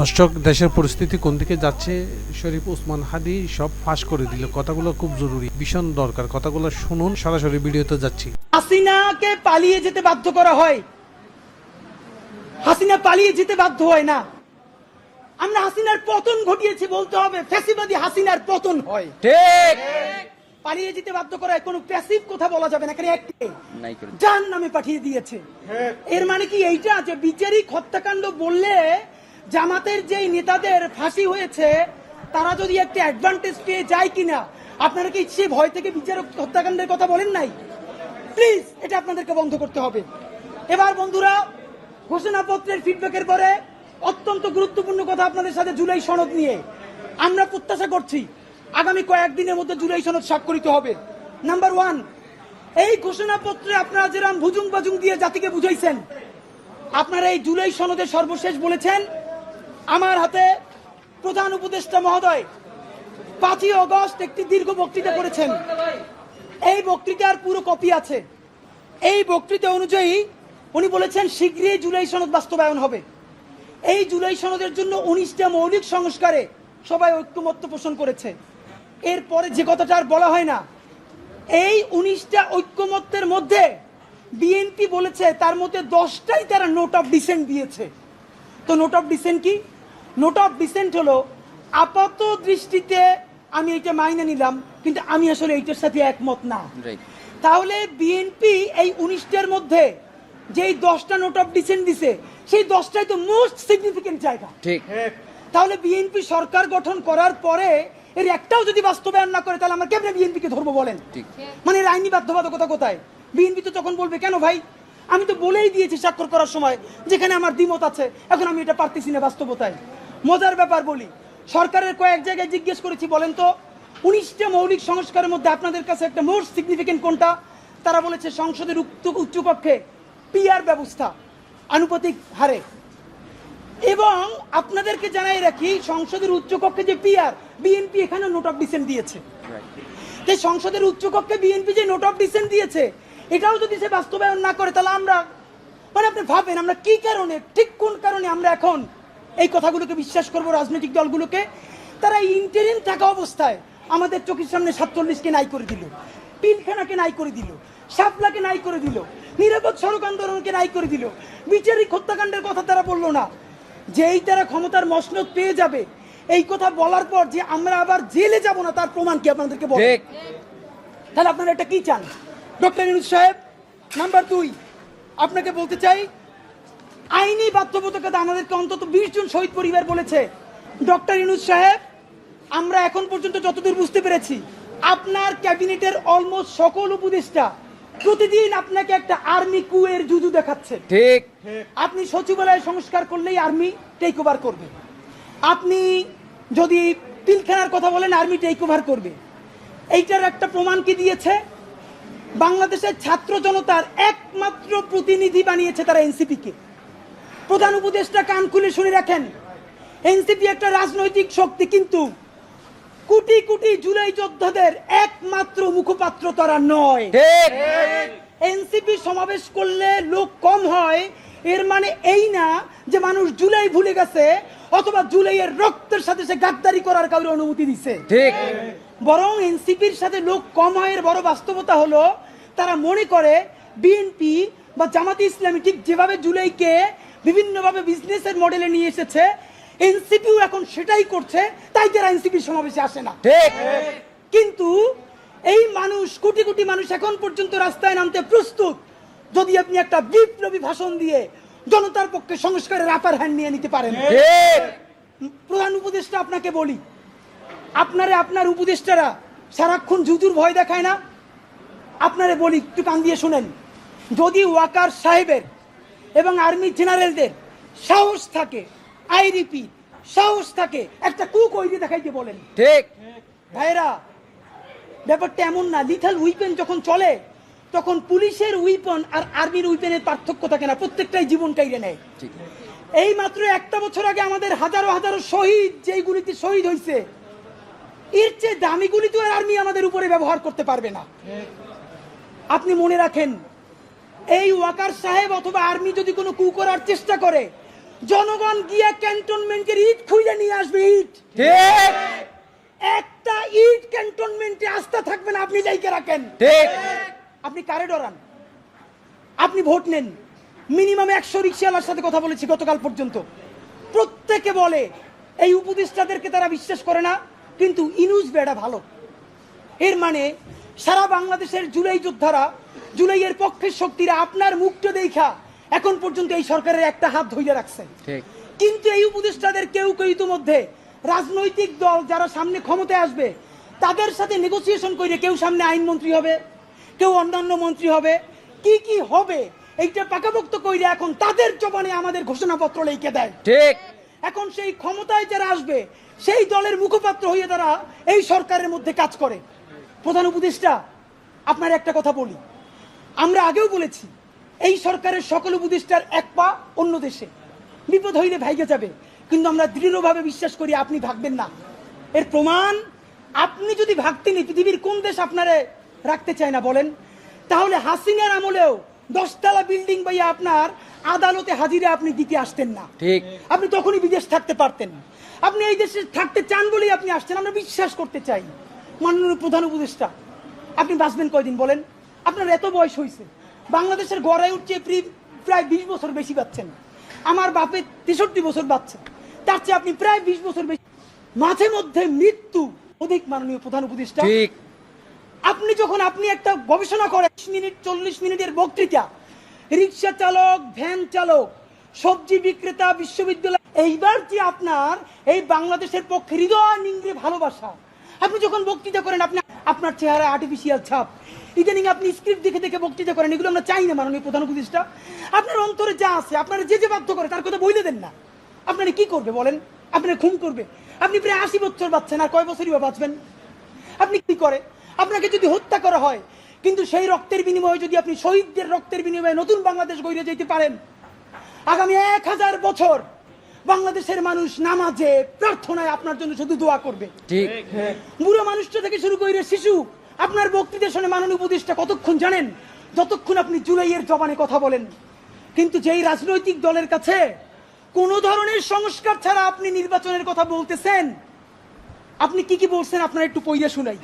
দর্শক, দেশের পরিস্থিতি কোন দিকে যাচ্ছে শরীফ ওসমান হাদি সব ফাঁস করে দিল। কথাগুলো খুব জরুরি, ভীষণ দরকার। কথাগুলো শুনুন, সরাসরি ভিডিওতে যাচ্ছি। হাসিনাকে পালিয়ে যেতে বাধ্য করা হয়, হাসিনা পালিয়ে যেতে বাধ্য হয় না। আমরা হাসিনার পতন ঘটিয়েছি বলতে হবে, ফ্যাসিবাদী হাসিনার পতন হয়। ঠিক, পালিয়ে যেতে বাধ্য করা হয়, কোনো প্যাসিভ কথা বলা যাবে না। এখানে একটাই জান নামে পাঠিয়ে দিয়েছে। এর মানে কি এইটা যে বিচারিক হত্যাকাণ্ড বললে জামাতের যেই নেতাদের ফাঁসি হয়েছে তারা যদি একটা অ্যাডভান্টেজ পেয়ে যায় কিনা, আপনারা কি সে ভয় থেকে বিচারিক হত্যাকাণ্ডের কথা বলেন নাই? প্লিজ এটা আপনাদেরকে বন্ধ করতে হবে। এবার বন্ধুরা, ঘোষণাপত্রের ফিডব্যাকের পরে অত্যন্ত গুরুত্বপূর্ণ কথা আপনাদের সাথে জুলাই সনদ নিয়ে আমরা প্রত্যাশা করছি আগামী কয়েকদিনের মধ্যে জুলাই সনদ স্বাক্ষরিত হবে। নাম্বার 1, এই ঘোষণাপত্রে আপনারা যেরকম ভুজুং বাজুং দিয়ে জাতিকে বুঝাইছেন, আপনারা এই জুলাই সনদের সর্বশেষ বলেছেন আমার হাতে প্রধান উপদেষ্টা মহোদয় 5ই আগস্ট একটি দীর্ঘ বক্তৃতা করেছেন। এই বক্তৃতার পুরো কপি আছে। এই বক্তৃতা অনুযায়ী উনি বলেছেন শীঘ্রই জুলাই সনদ বাস্তবায়ন হবে। এই জুলাই সনদের জন্য 19টা মৌলিক সংস্কারে সবাই ঐক্যমত্য পোষণ করেছে। এরপরে যে কথাটা আর বলা হয় না, এই 19টা ঐক্যমত্যের মধ্যে বিএনপি বলেছে তার মধ্যে 10টাই তারা নোট অফ ডিসেন্ট দিয়েছে। তো নোট অফ ডিসেন্ট কি? নোট অফ ডিসেন্ট হলো আপাত দৃষ্টিতে আমি এটা মাইনে নিলাম, কিন্তু আমি আসলে এইটার সাথে একমত না। তাহলে বিএনপি এই 19টার মধ্যে যেই 10টা নোট অফ ডিসেন্ট দিছে, সেই 10টাই তো মোস্ট সিগনিফিকেন্ট জায়গা। ঠিক। তাহলে বিএনপি সরকার গঠন করার পরে এর একটাও যদি বাস্তবায়ন না করে, তাহলে আমরা কেমনে বিএনপি কে ধরবো বলেন? মানে এর আইনি বাধ্যবাধকতা কোথায়? বিএনপি তো তখন বলবে কেন ভাই, আমি তো বলেই দিয়েছি স্বাক্ষর করার সময় যেখানে আমার দ্বিমত আছে, এখন আমি এটা পারতেছি না বাস্তবতায়। মজার ব্যাপার বলি, সরকারের কয়েক জায়গায় জিজ্ঞেস করেছি বলেন তো 19টা মৌলিক সংস্কারের মধ্যে আপনাদের কাছে একটা মোস্ট সিগনিফিকেন্ট কোনটা? তারা বলেছে সংসদের উচ্চকক্ষে পিআর ব্যবস্থা আনুপাতিক হারে। এবং আপনাদেরকে জানাই রাখি, সংসদের উচ্চকক্ষে যে পিআর, বিএনপি এখানে নোট অফ ডিসেন্ট দিয়েছে। তাই সংসদের উচ্চকক্ষে বিএনপি যে নোট অফ ডিসেন্ট দিয়েছে, এটাও যদি সে বাস্তবায়ন না করে, তাহলে আমরা মানে আপনি ভাবেন আমরা কি কারণে, ঠিক কোন কারণে আমরা এখন এই কথাগুলোকে বিশ্বাস করব? রাজনৈতিক দলগুলোকে তারা ইন্টারিম থাকা অবস্থায় আমাদের চোখের সামনে 47কে নাই করে দিল, পিলখানাকে নাই করে দিল, শাপলাকে নাই করে দিল, নিরাপদ সড়ক আন্দোলনকে নাই করে দিল, বিচারিক হত্যাকাণ্ডের কথা তারা বললো না। যেই তারা ক্ষমতার মসনদ পেয়ে যাবে, এই কথা বলার পর যে আমরা আবার জেলে যাব না, তার প্রমাণ কি আপনাদেরকে বল? তাহলে আপনারা এটা কি চান? ডক্টর ইউনূস সাহেব, নাম্বার 2, আপনাকে বলতে চাই আইনি বাধ্যবাধকতা আমাদেরকে অন্তত 20 জন শহীদ পরিবার বলেছে। ডক্টর ইউনূস সাহেব, আমরা এখন পর্যন্ত যতদূর বুঝতে পেরেছি আপনার ক্যাবিনেটের অলমোস্ট সকল উপদেষ্টা প্রতিদিন আপনাকে একটা আর্মি কুয়ের জুজু দেখাচ্ছে। ঠিক। আপনি সচিবালয় সংস্কার করলেই আর্মি টেক ওভার করবে, আপনি যদি পিলখানার কথা বলেন আর্মি টেক ওভার করবে। এইটার একটা প্রমাণ কি দিয়েছে? বাংলাদেশের ছাত্র জনতার একমাত্র প্রতিনিধি বানিয়েছে তারা এনসিপি কে। প্রধান উপদেষ্টা কান খুলে শুনে রাখেন, এনসিপি একটা রাজনৈতিক শক্তি, কিন্তু কোটি কোটি জুলাই যোদ্ধাদের একমাত্র মুখপাত্র তারা নয়। এনসিপি সমাবেশ করলে লোক কম হয়, এর মানে এই না যে মানুষ জুলাই ভুলে গেছে অথবা জুলাইয়ের রক্তের সাথে সে গাদ্দারি করার কাউকে অনুমতি দিছে। ঠিক। বরং এনসিপির সাথে লোক কম হয় এর বড় বাস্তবতা হলো তারা মনে করে বিএনপি বা জামাতে ইসলামী ঠিক যেভাবে জুলাইকে বিভিন্নভাবে বিজনেসের মডেলে নিয়ে এসেছে, এনসিপিও এখন সেটাই করছে, তাই তারা এনসিপির সমাবেশে আসে না। ঠিক। কিন্তু এই মানুষ, কোটি কোটি মানুষ এখন পর্যন্ত রাস্তায় নামতে প্রস্তুত যদি আপনি একটা বিপ্লবী ভাষণ দিয়ে জনতার পক্ষে সংস্কারের আপার হ্যান্ড নিয়ে নিতে পারেন। প্রধান উপদেষ্টা, আপনাকে বলি, আপনার উপদেষ্টারা সারাক্ষণ জুজুর ভয় দেখায় না? আপনারে বলি, একটু কান দিয়ে শুনেন, যদি ওয়াকার সাহেবের এবং আর্মি জেনারেলদের সাহস থাকে, আইরিপি সাহস থাকে, একটা কুক ওইদি দেখাইতে বলেন। ঠিক ভাইরা, ব্যাপারটা এমন না। লিথাল উইপেন যখন চলে তখন পুলিশের উইপন আর আর্মির উইপেনের পার্থক্য থাকে না, প্রত্যেকটাই জীবন কাইরে নেয়। এই মাত্র একটা বছর আগে আমাদের হাজারো হাজারো শহীদ যেই গুলিতে শহীদ হয়েছে, এর চেয়ে দামি গুলি তো আর আর্মি আমাদের উপরে ব্যবহার করতে পারবে না। আপনি মনে রাখেন, এই ওয়াকার সাহেব অথবা আর্মি যদি কোনো কু করার চেষ্টা করে, জনগণ গিয়ে ক্যান্টনমেন্টের ইট খুঁজে নিয়ে আসবে, ইট। ঠিক একটা ইট ক্যান্টনমেন্টে আস্থা থাকবে না, আপনি যাইকে রাখেন। ঠিক আপনি কারে ডরান? আপনি ভোট নেন। মিনিমাম 100 রিক্সাওয়ালার সাথে কথা বলেছি গতকাল পর্যন্ত, প্রত্যেকে বলে এই উপদেষ্টাদেরকে তারা বিশ্বাস করে না, কিন্তু ইনুস বেড়া ভালো। এর মানে সারা বাংলাদেশের জুলাই যোদ্ধারা, জুলাইয়ের পক্ষের শক্তিরা আপনার মুখটা দেখা এখন পর্যন্ত এই সরকারের একটা হাত ধইরে রাখছে। ঠিক কিন্তু এই উপদেষ্টাদের কেউ কেউ ইতিমধ্যে রাজনৈতিক দল যারা সামনে ক্ষমতায় আসবে তাদের সাথে নেগোসিয়েশন করে কেউ সামনে আইনমন্ত্রী হবে, কেউ অন্যান্য মন্ত্রী হবে, কি কি হবে এইটা পাকাপোক্ত কইরা এখন তাদের জবানে আমাদের ঘোষণাপত্র লিখে দেয়। ঠিক এখন সেই ক্ষমতায় যারা আসবে সেই দলের মুখপাত্র হয়ে তারা এই সরকারের মধ্যে কাজ করে। প্রধান উপদেষ্টা, আপনার একটা কথা বলি, আমরা আগেও বলেছি এই সরকারের সকল উপদেষ্টার এক পা অন্য দেশে, বিপদ হইলে ভাইগে যাবে, কিন্তু আমরা দৃঢ়ভাবে বিশ্বাস করি আপনি ভাগবেন না। এর প্রমাণ, আপনি যদি ভাগতেন পৃথিবীর কোন দেশ আপনারে রাখতে চায় না বলেন? তাহলে হাসিনার আমলেও 10 তলা বিল্ডিং পাইয়া আপনার আদালতে হাজিরা আপনি দিতে আসতেন না। ঠিক আপনি তখনই বিদেশ থাকতে পারতেন। আপনি এই দেশে থাকতে চান বলেই আপনি আসছেন, আমরা বিশ্বাস করতে চাই। মাননীয় প্রধান উপদেষ্টা, আপনি বাঁচবেন কয়দিন বলেন? আপনার এত বয়স হয়েছে, বাংলাদেশের গড়ায় উঠছে প্রায় 20 বছর বেশি পাচ্ছেন। আমার বাপে 63 বছর বাচ্চা, তার চেয়ে আপনি প্রায় 20 বছর বেশি। মাঝে মধ্যে মৃত্যু অধিক। মাননীয় প্রধান উপদেষ্টা, ঠিক আপনি যখন একটা গবেষণা করেন 40 মিনিটের বক্তৃতা, রিক্সা চালক, ভ্যান চালক, সবজি বিক্রেতা, বিশ্ববিদ্যালয়, এইবার যে আপনার এই বাংলাদেশের পক্ষে হৃদয় নিংড়ে ভালোবাসা, আপনি যখন বক্তৃতা করেন আপনার চেহারা আর্টিফিশিয়াল ছাপ, ইদানিং আপনি স্ক্রিপ্ট দেখে দেখে বক্তৃতা করেন, এগুলো আমরা চাই না। মাননীয় প্রধান উপদেষ্টা, আপনার অন্তরে যা আছে, আপনার যে বাধ্য করে তার কথা বইলে দেন না। আপনারা কি করবে বলেন? আপনার খুন করবে। আপনি প্রায় 80 বছর বাঁচছেন, আর কয় বছরই বা বাঁচবেন? আপনি কি করে? আপনাকে যদি হত্যা করা হয়, কিন্তু সেই রক্তের বিনিময়ে যদি আপনি শহীদদের রক্তের বিনিময়ে নতুন বাংলাদেশ গড়ে যেতে পারেন, আগামী 1000 বছর বাংলাদেশের মানুষ নামাজে প্রার্থনায় আপনার জন্য শুধু দোয়া করবে। ঠিক বুড়ো মানুষটা থেকে শুরু করে শিশু আপনার বক্তৃতা শুনে মাননীয় উপদেষ্টা কতক্ষণ জানেন? যতক্ষণ আপনি জুলাইয়ের জবানে কথা বলেন। কিন্তু যেই রাজনৈতিক দলের কাছে কোন ধরনের সংস্কার ছাড়া আপনি নির্বাচনের কথা বলতেছেন, আপনি কি কি বলছেন আপনার একটু পইরা শুনাই।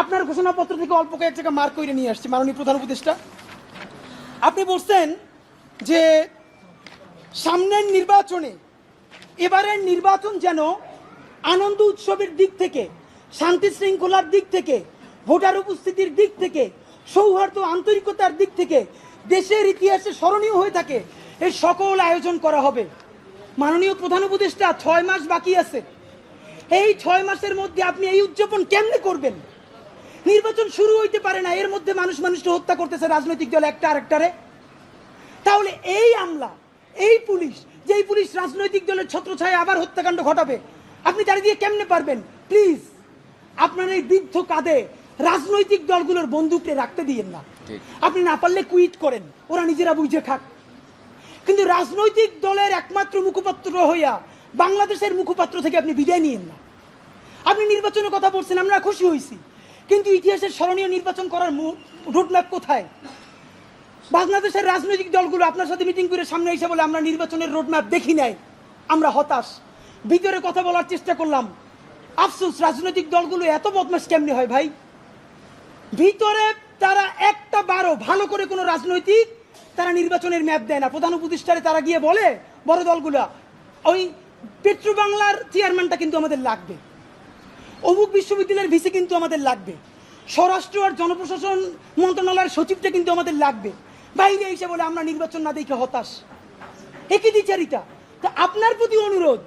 আপনার ঘোষণাপত্র থেকে অল্প কয়েক জায়গা মার্ক করে নিয়ে আসছে। মাননীয় প্রধান উপদেষ্টা, আপনি বলছেন যে সামনের নির্বাচনে, এবারের নির্বাচন যেন আনন্দ উৎসবের দিক থেকে, শান্তি শৃঙ্খলার দিক থেকে, ভোটার উপস্থিতির দিক থেকে, সৌহার্দ্য আন্তরিকতার দিক থেকে দেশের ইতিহাসে স্মরণীয় হয়ে থাকে, এই সকল আয়োজন করা হবে। মাননীয় প্রধান উপদেষ্টা, 6 মাস বাকি আছে। এই 6 মাসের মধ্যে আপনি এই উদযাপন কেমনে করবেন? নির্বাচন শুরু হইতে পারে না, এর মধ্যে মানুষকে হত্যা করতেছে রাজনৈতিক দল একটা আরেকটারে। তাহলে এই আমলা, এই পুলিশ, যেই পুলিশ রাজনৈতিক দলের ছত্রছায়া আবার হত্যাকাণ্ড ঘটাবে, আপনি তার দিয়ে কেমনে পারবেন? প্লিজ আপনার এই বৃদ্ধ কাঁধে রাজনৈতিক দলগুলোর বন্দুককে রাখতে দিয়েন না। আপনি না পারলে কুইট করেন, ওরা নিজেরা বুঝে খাক। কিন্তু রাজনৈতিক দলের একমাত্র মুখপাত্র হইয়া বাংলাদেশের মুখপাত্র থেকে আপনি বিদায় নিয়েন না। আপনি নির্বাচনের কথা বলছেন, আমরা খুশি হয়েছি, কিন্তু ইতিহাসের স্মরণীয় নির্বাচন করার রোডম্যাপ কোথায়? বাংলাদেশের রাজনৈতিক দলগুলো আপনার সাথে মিটিং করে সামনে এসে বলে আমরা নির্বাচনের রোডম্যাপ দেখি নাই, আমরা হতাশ। ভিতরে কথা বলার চেষ্টা করলাম, আফসোস, রাজনৈতিক দলগুলো এত বদমাশ কেমনি হয় ভাই? ভিতরে তারা একটা বারো ভালো করে কোনো রাজনৈতিক তারা নির্বাচনের ম্যাপ দেয় না। প্রধান উপদেষ্টারে তারা গিয়ে বলে বড় দলগুলা, ওই পেট্রো বাংলার চেয়ারম্যানটা কিন্তু আমাদের লাগবে, অমুক বিশ্ববিদ্যালয়ের ভিসি কিন্তু আমাদের লাগবে, স্বরাষ্ট্র আর জনপ্রশাসন মন্ত্রণালয়ের সচিবটা কিন্তু আমাদের লাগবে। বাইরে এসে বলে আমরা নির্বাচন না দেখে হতাশ। একই দ্বিচারিতা। তা আপনার প্রতি অনুরোধ,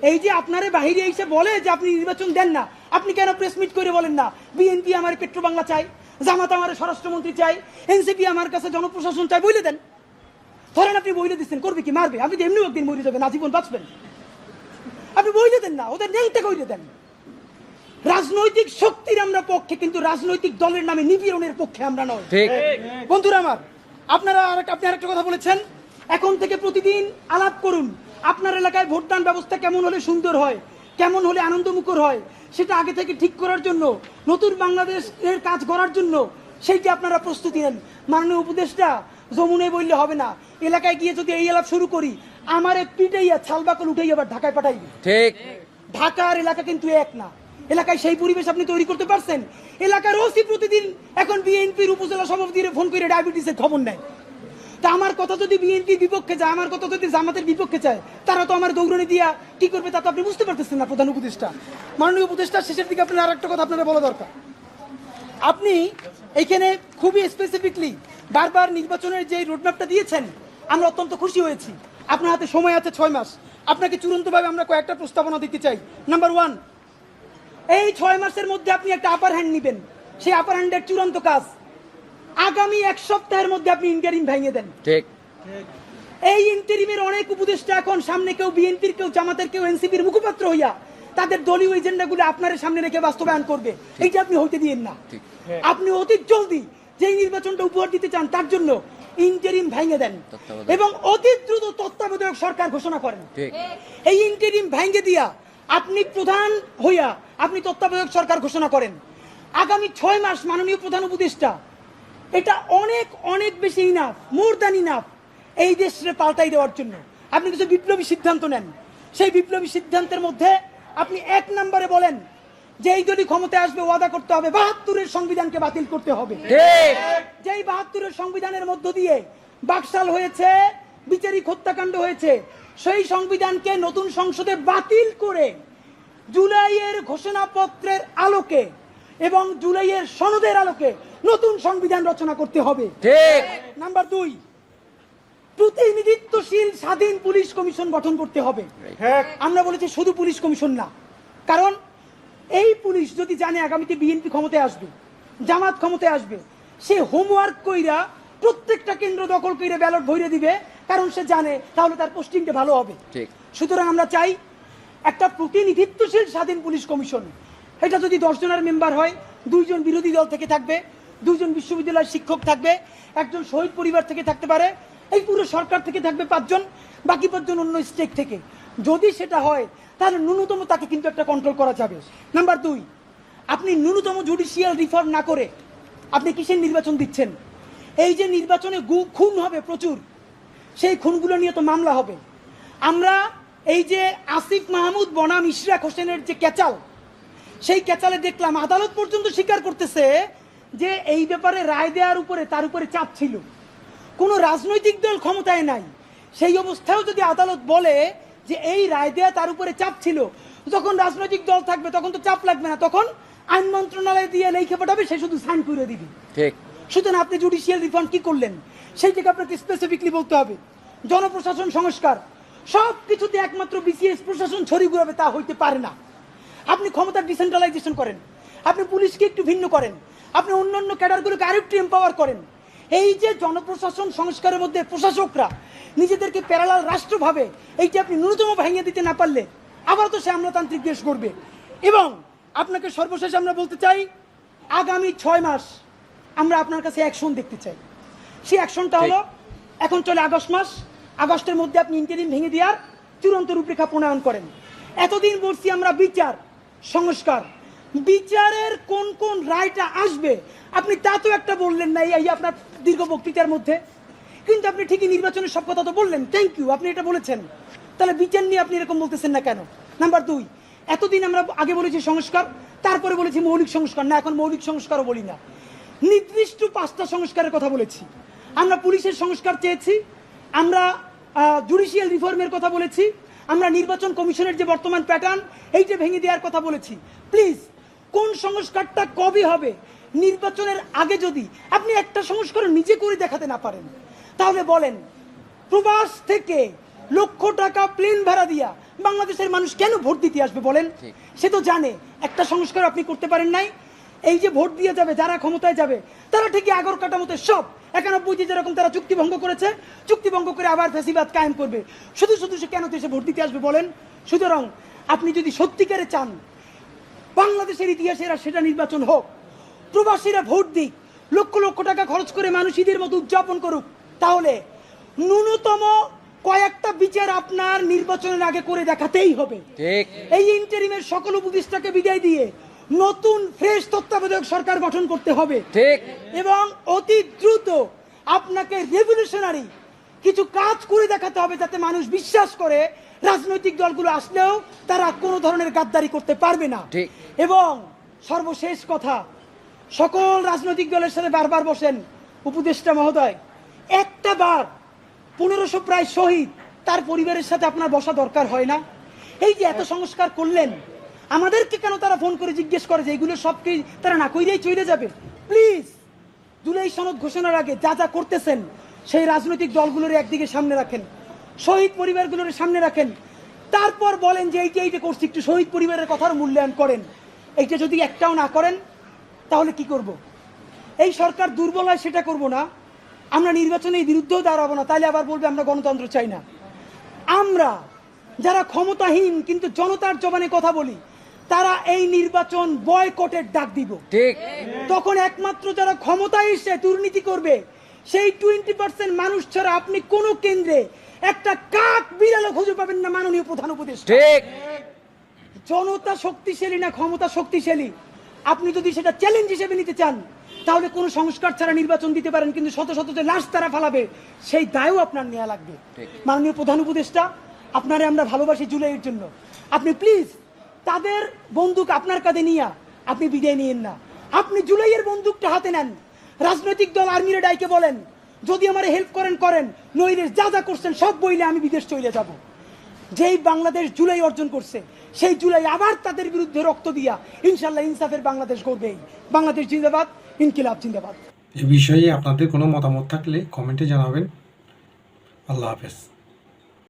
এই যে আপনারে বাহিরে এসে বলে যে আপনি নির্বাচন দেন না, আপনি কেন প্রেস মিট করে বলেন না বিএনপি আমার পেট্রো বাংলা চাই, জামাত আমার স্বরাষ্ট্রমন্ত্রী চাই, এনসিপি আমার কাছে জনপ্রশাসন চাই, বলে দেন। ধরেন আপনি বইলে দিচ্ছেন, করবে কি? মারবে। আপনি তো এমনি একদিন মরে যাবেন, আজীবন বাঁচবেন। আপনি বইলে দেন না, ওদের নেংতে কইলে দেন। রাজনৈতিক শক্তির আমরা পক্ষে, কিন্তু রাজনৈতিক দলের নামে নিপীড়নের পক্ষে আমরা নয়। বন্ধুরা আমার, আপনি আরেকটা কথা বলেছেন, এখন থেকে প্রতিদিন আলাপ করুন আপনার এলাকায় ভোটদান ব্যবস্থা কেমন হলে সুন্দর হয়, কেমন হলে আনন্দমুখর হয়, সেটা আগে থেকে ঠিক করার জন্য, নতুন বাংলাদেশের কাজ করার জন্য সেইটা আপনারা প্রস্তুতি নেন। মাননীয় উপদেষ্টা, যমুনায় বললে হবে না, এলাকায় গিয়ে যদি এই আলাপ শুরু করি, আমারে পিটাইয়া ছালবাকল উঠাই আবার ঢাকায় পাঠাইবে। ঠিক। ঢাকার এলাকা কিন্তু এক না, এলাকায় সেই পরিবেশ আপনি তৈরি করতে পারছেন? এলাকার ওসি প্রতিদিন এখন বিএনপির উপজেলা সভাপতির ফোন করে ডায়াবেটিসের খবর নেয়। তা আমার কথা যদি বিএনপির বিপক্ষে যায়, আমার কথা যদি জামাতের বিপক্ষে চায়, তারা তো আমার দৌড়নি দিয়া কি করবে তা তো আপনি বুঝতে পারতেছেন না। প্রধান উপদেষ্টা, মাননীয় উপদেষ্টা, শেষের দিকে আপনার আর একটা কথা আপনারা বলা দরকার। আপনি এইখানে খুবই স্পেসিফিকলি বারবার নির্বাচনের যে রোডম্যাপটা দিয়েছেন, আমরা অত্যন্ত খুশি হয়েছি। আপনার হাতে সময় আছে 6 মাস। আপনাকে চূড়ান্তভাবে আমরা কয়েকটা প্রস্তাবনা দিতে চাই। নাম্বার 1, এই 6 মাসের মধ্যে আপনি একটা আপার হ্যান্ড নেবেন। সেই আপার হ্যান্ডের চূড়ান্ত কাজ আগামী 1 সপ্তাহের মধ্যে আপনি ইন্টারিম ভেঙে দেন। ঠিক। এই ইন্টারিমের অনেক উপদেষ্টা এখন সামনে কেউ বিএনপির, কেউ জামাতের, কেউ এনসিপির মুখপাত্র হইয়া তাদের দলীয় এজেন্ডাগুলো আপনার সামনে রেখে বাস্তবায়ন করবে। এইটা আপনি হইতে দিয়েন না। আপনি অতি জলদি যেই নির্বাচনটা উপহার দিতে চান তার জন্য ইন্টারিম ভেঙে দেন এবং অতি দ্রুত তত্ত্বাবধায়ক সরকার ঘোষণা করেন। এই ইন্টারিম ভেঙে দিয়া আপনি প্রধান হইয়া আপনি তত্ত্বাবধায়ক সরকার ঘোষণা করেন। আগামী 6 মাস মাননীয় প্রধান উপদেষ্টা, এটা অনেক অনেক বেশি ইনাফ, মোর দ্যান ইনাফ এই দেশে পাল্টাই দেওয়ার জন্য। আপনি কিছু বিপ্লবী সিদ্ধান্ত নেন। সেই বিপ্লবী সিদ্ধান্তের মধ্যে আপনি 1 নম্বরে বলেন যে এই দলই ক্ষমতায় আসবে ওয়াদা করতে হবে 72-এর সংবিধানকে বাতিল করতে হবে। যেই 72-এর সংবিধানের মধ্য দিয়ে বাকশাল হয়েছে, বিচারিক হত্যাকাণ্ড হয়েছে, সেই সংবিধানকে নতুন সংসদে বাতিল করে জুলাইয়ের ঘোষণাপত্রের আলোকে এবং জুলাইয়ের সনদের আলোকে নতুন সংবিধান রচনা করতে হবে। নাম্বার 2, প্রতিনিধিত্বশীল স্বাধীন পুলিশ কমিশন গঠন করতে হবে। আমরা বলেছি শুধু পুলিশ কমিশন না, কারণ এই পুলিশ যদি জানে আগামীতে বিএনপি ক্ষমতায় আসবে, জামাত ক্ষমতায় আসবে, সে হোমওয়ার্ক কইরা প্রত্যেকটা কেন্দ্র দখল করে ব্যালট ভরে দিবে, কারণ সে জানে তাহলে তার পোস্টিংটা ভালো হবে। সুতরাং আমরা চাই একটা প্রতিনিধিত্বশীল স্বাধীন পুলিশ কমিশন। এটা যদি 10 জনের মেম্বার হয়, 2 জন বিরোধী দল থেকে থাকবে, 2 জন বিশ্ববিদ্যালয়ের শিক্ষক থাকবে, 1 জন শহীদ পরিবার থেকে থাকতে পারে, এই পুরো সরকার থেকে থাকবে 5 জন, বাকি 5 জন অন্য স্টেক থেকে। যদি সেটা হয় তাহলে ন্যূনতম তাকে কিন্তু একটা কন্ট্রোল করা যাবে। নাম্বার 2, আপনি ন্যূনতম জুডিশিয়াল রিফর্ম না করে আপনি কিসের নির্বাচন দিচ্ছেন? এই যে নির্বাচনে খুন হবে প্রচুর, সেই খুনগুলো নিয়ে তো মামলা হবে। আমরা এই যে আসিফ মাহমুদ বনাম ইশরাক হোসেনের যে ক্যাচাল, সেই ক্যাচালে দেখলাম আদালত পর্যন্ত স্বীকার করতেছে যে এই ব্যাপারে রায় দেওয়ার উপরে তার উপরে চাপ ছিল। কোনো রাজনৈতিক দল ক্ষমতায় নাই, সেই অবস্থায়ও যদি আদালত বলে যে এই রায় দেওয়া তার উপরে চাপ ছিল, যখন রাজনৈতিক দল থাকবে তখন তো চাপ লাগবে না, তখন আইন মন্ত্রণালয় দিয়ে লেখা পাঠাবে, সে শুধু সাইন করে দিবে। সুতরাং আপনি জুডিশিয়াল রিফর্ম কি করলেন সেই থেকে আপনাকে স্পেসিফিকলি বলতে হবে। জনপ্রশাসন সংস্কার, সব কিছুতে একমাত্র বিসিএস প্রশাসন ছড়ি ঘুরাবে তা হইতে পারে না। আপনি ক্ষমতার ডিসেন্ট্রালাইজেশন করেন, আপনি পুলিশকে একটু ভিন্ন করেন, আপনি অন্যান্য ক্যাডারগুলোকে আরেকটু এম্পাওয়ার করেন। এই যে জনপ্রশাসন সংস্কারের মধ্যে প্রশাসকরা নিজেদেরকে প্যারালাল রাষ্ট্র ভাবে, এইটা আপনি ন্যূনতম ভেঙে দিতে না পারলে আবার তো সে আমলাতান্ত্রিক দেশ করবে। এবং আপনাকে সর্বশেষ আমরা বলতে চাই, আগামী 6 মাস আমরা আপনার কাছে অ্যাকশন দেখতে চাই। সেই অ্যাকশনটা হলো, এখন চলে আগস্ট মাস, আগস্টের মধ্যে আপনি ইন্টারিম ভেঙে দেওয়ার চূড়ান্ত রূপরেখা প্রণয়ন করেন। এতদিন বলছি আমরা বিচার সংস্কার, বিচারের কোন কোন রায়টা আসবে আপনি তা তো একটা বললেন না এই আপনার দীর্ঘ বক্তৃতার মধ্যে, কিন্তু আপনি ঠিকই নির্বাচনের সব কথা তো বললেন, থ্যাংক ইউ, আপনি এটা বলেছেন। তাহলে বিচার নিয়ে আপনি এরকম বলতেছেন না কেন? নাম্বার 2, এতদিন আমরা আগে বলেছি সংস্কার, তারপরে বলেছি মৌলিক সংস্কার, না এখন মৌলিক সংস্কারও বলি না, নির্দিষ্ট 5টা সংস্কারের কথা বলেছি। আমরা পুলিশের সংস্কার চেয়েছি, আমরা জুডিশিয়াল রিফর্মের কথা বলেছি, আমরা নির্বাচন কমিশনের যে বর্তমান প্যাটার্ন এইটা ভেঙে দেওয়ার কথা বলেছি। প্লিজ, কোন সংস্কারটা কবে হবে? নির্বাচনের আগে যদি আপনি একটা সংস্কার নিজে করে দেখাতে না পারেন, তাহলে বলেন প্রবাস থেকে লক্ষ টাকা প্লেন ভাড়া দিয়া বাংলাদেশের মানুষ কেন ভোট দিতে আসবে বলেন? সে তো জানে একটা সংস্কার আপনি করতে পারেন নাই। এই যে ভোট দিয়ে যাবে যারা ক্ষমতায় যাবে, তারা ঠিকই আগর কাটামতে সব 91 যেরকম তারা চুক্তি ভঙ্গ করেছে, চুক্তি ভঙ্গ করে আবার ফ্যাসিবাদ কায়েম করবে। শুধু শুধু সে কেন তো এসে ভোট দিতে আসবে বলেন? সুতরাং আপনি যদি সত্যিকারে চান বাংলাদেশের ইতিহাসে সেটা নির্বাচন হোক, প্রবাসীরা ভোট দিক, লক্ষ লক্ষ টাকা খরচ করে মানুষ ঈদের মতো উদযাপন করুক, তাহলে ন্যূনতম কয়েকটা বিচার আপনার নির্বাচনের আগে করে দেখাতেই হবে। এই ইন্টারিমের সকল উপদেষ্টাকে বিদায় দিয়ে নতুন ফ্রেশ তত্ত্বাবধায়ক সরকার গঠন করতে হবে এবং অতি দ্রুত আপনাকে রেভলিউশনারি কিছু কাজ করে দেখাতে হবে যাতে মানুষ বিশ্বাস করে রাজনৈতিক দলগুলো আসলেও তারা কোনো ধরনের গাদ্দারি করতে পারবে না। ঠিক। এবং সর্বশেষ কথা, সকল রাজনৈতিক দলের সাথে বারবার বসেন উপদেষ্টা মহোদয়, একটা বার 1500 প্রায় শহীদ তার পরিবারের সাথে আপনার বসা দরকার হয় না? এই যে এত সংস্কার করলেন, আমাদেরকে কেন তারা ফোন করে জিজ্ঞেস করে যে এগুলো সব কি তারা না কইরেই চলে যাবে? প্লিজ জুলাই সনদ ঘোষণার আগে যা যা করতেছেন সেই রাজনৈতিক দলগুলোর একদিকে সামনে রাখেন, শহীদ পরিবারগুলোর সামনে রাখেন, তারপর বলেন যে এইটা করছি, একটু শহীদ পরিবারের কথার মূল্যায়ন করেন। এইটা যদি একটাও না করেন তাহলে কি করব? এই সরকার দুর্বল হয় সেটা করব না, আমরা নির্বাচনে এই বিরুদ্ধেও দাঁড়াবো না, তাইলে আবার বলবে আমরা গণতন্ত্র চাই না। আমরা যারা ক্ষমতাহীন কিন্তু জনতার জবানে কথা বলি, তারা এই নির্বাচন বয়কটের ডাক দিব। ঠিক। তখন একমাত্র যারা ক্ষমতায় এসে দুর্নীতি করবে সেই 20% মানুষ ছাড়া আপনি কোন কেন্দ্রে একটা কাক বিড়ালও খুঁজে পাবেন না। মাননীয় প্রধান উপদেষ্টা, ঠিক। জনতা শক্তিশালী না ক্ষমতা শক্তিশালী, আপনি যদি সেটা চ্যালেঞ্জ হিসেবে নিতে চান তাহলে কোনো সংস্কার ছাড়া নির্বাচন দিতে পারেন, কিন্তু শত শত যে লাশ তারা ফালাবে সেই দায়ও আপনার নেওয়া লাগবে। মাননীয় প্রধান উপদেষ্টা, আপনারে আমরা ভালোবাসি জুলাইয়ের জন্য, আপনি প্লিজ তাদের বন্দুক আপনার কাঁধে নিয়ে আপনি বিদায় নিয়েন না। আপনি জুলাইয়ের বন্দুকটা হাতে নেন, রাজনৈতিক দল আর্মিরে ডাইকে বলেন যদি আমার হেল্প করেন করেন, নইলে যা যা করছেন সব বইলে আমি বিদেশ চলে যাব। যেই বাংলাদেশ জুলাই অর্জন করছে সেই জুলাই আবার তাদের বিরুদ্ধে রক্ত দিয়া ইনশাল্লাহ ইনসাফের বাংলাদেশ গড়বেই। বাংলাদেশ জিন্দাবাদ, ইনকিলাব জিন্দাবাদ। এই বিষয়ে আপনাদের কোনো মতামত থাকলে কমেন্টে জানাবেন। আল্লাহ হাফেজ।